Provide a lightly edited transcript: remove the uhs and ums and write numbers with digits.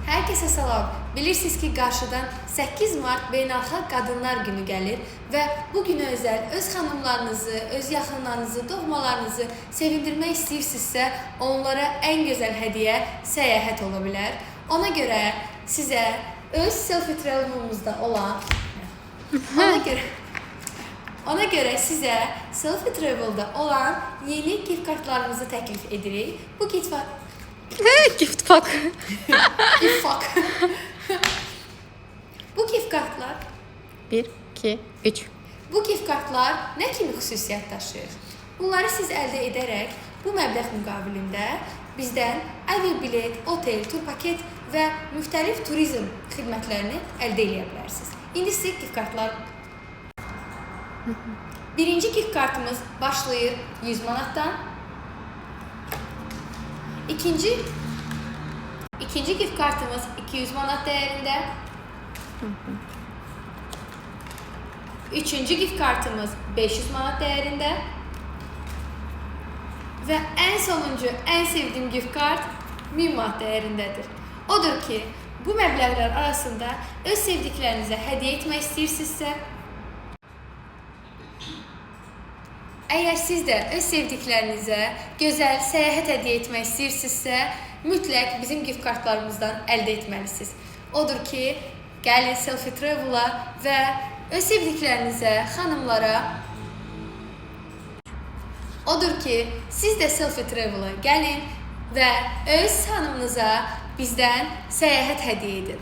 Herkese salam. Bilirsiniz ki qarşıdan 8 Mart Beynəlxalq Qadınlar Günü gəlir və bu günə özəl öz xanımlarınızı, öz yaxınlarınızı, doğmalarınızı sevindirmək istəyirsinizsə, onlara ən gözəl hədiyyə səyahət ola bilər. Sizə öz selfie travel'ımızda olan Ona görə sizə selfie travel'da olan yeni gift kartlarımızı təklif edirik. Bu gift Gift Bu gift kartlar 1, 2, 3. Bu gift kartlar nə kimi xüsusiyyət daşıyır? Bunları siz əldə edərək bu məbləğ müqabilində bizdən aviabilet, otel, tur paket və müxtəlif turizm xidmətlərini əldə edə bilərsiniz. İndi sizə gift kartlar. Birinci gift kartımız başlayır 100 manatdan. İkinci gift kartımız 200 manat dəyərində. Üçüncü gift kartımız 500 manat dəyərində. Və ən sonuncu, ən sevdiyim gift kart 1000 manat dəyərindədir. Odur ki, bu məbləğlər arasında öz sevdiklərinizə hədiyyə etmək istəyirsinizsə, əgər siz də öz sevdiklərinizə gözəl səyahət hədiyyə etmək istəyirsinizsə, mütləq bizim gift kartlarımızdan əldə etməlisiniz. Odur ki, gəlin selfie travel'a və öz sevdiklərinizə, xanımlara siz də selfie travel'a gəlin və öz xanımınıza bizdən səyahət hədiyyə edin.